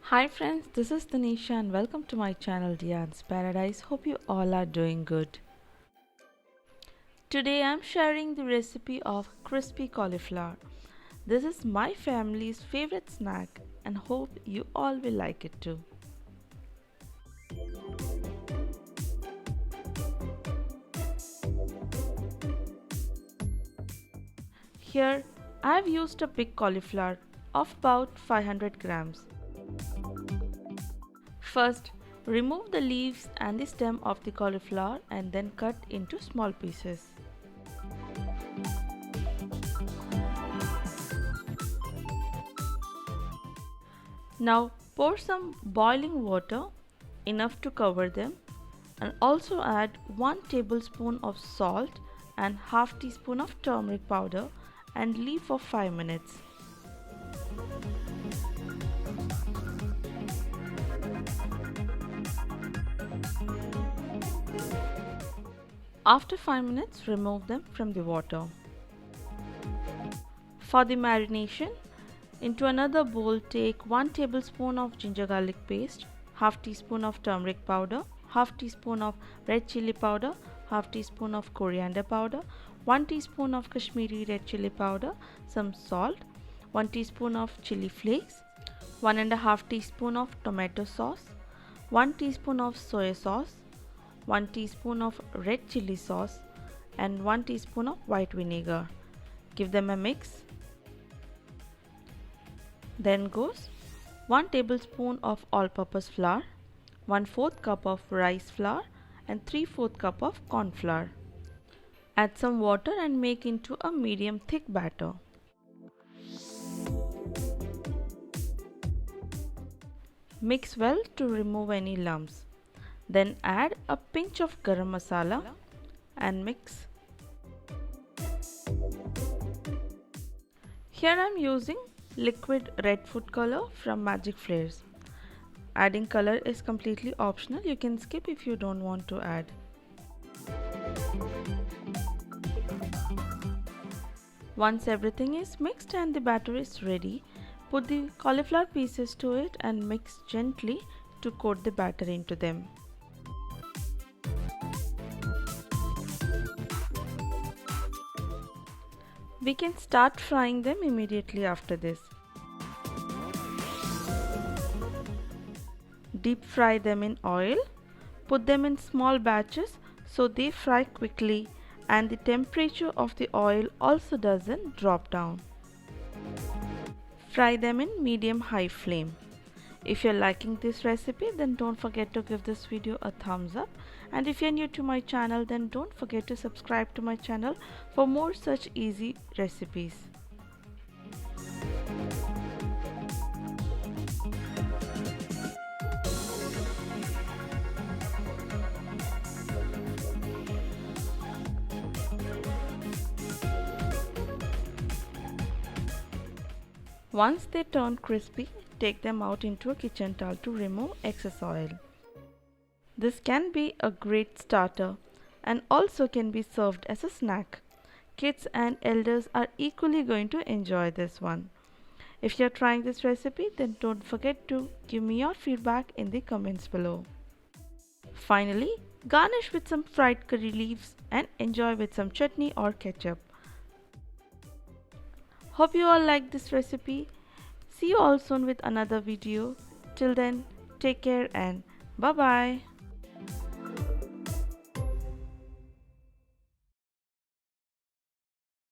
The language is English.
Hi friends, this is Tanisha and welcome to my channel Dian's Paradise. Hope you all are doing good. Today I am sharing the recipe of crispy cauliflower. This is my family's favorite snack and hope you all will like it too. Here I have used a big cauliflower of about 500 grams. First, remove the leaves and the stem of the cauliflower and then cut into small pieces. Now pour some boiling water, enough to cover them, and also add 1 tablespoon of salt and half teaspoon of turmeric powder and leave for 5 minutes. After 5 minutes, remove them from the water. For the marination, into another bowl take 1 tablespoon of ginger garlic paste, half teaspoon of turmeric powder, half teaspoon of red chilli powder, half teaspoon of coriander powder, 1 teaspoon of Kashmiri red chilli powder, some salt, 1 teaspoon of chili flakes, 1.5 teaspoon of tomato sauce, 1 teaspoon of soya sauce, 1 teaspoon of red chilli sauce and 1 teaspoon of white vinegar. Give them a mix. Then goes 1 tablespoon of all-purpose flour, 1/4 cup of rice flour and 3/4 cup of corn flour. Add some water and make into a medium thick batter. Mix well to remove any lumps. Then add a pinch of Garam Masala and mix. Here I am using liquid red food color from Magic Flares. Adding color is completely optional. You can skip if you don't want to add. Once everything is mixed and the batter is ready, put the cauliflower pieces to it and mix gently to coat the batter into them. We can start frying them immediately after this. Deep fry them in oil. Put them in small batches so they fry quickly and the temperature of the oil also doesn't drop down. Fry them in medium-high flame. If you're liking this recipe, then don't forget to give this video a thumbs up, and if you're new to my channel, then don't forget to subscribe to my channel for more such easy recipes. Once they turn crispy, take them out into a kitchen towel to remove excess oil. This can be a great starter and also can be served as a snack. Kids and elders are equally going to enjoy this one. If you're trying this recipe, then don't forget to give me your feedback in the comments below. Finally, garnish with some fried curry leaves and enjoy with some chutney or ketchup. Hope you all like this recipe. See you all soon with another video. Till then, take care and bye bye.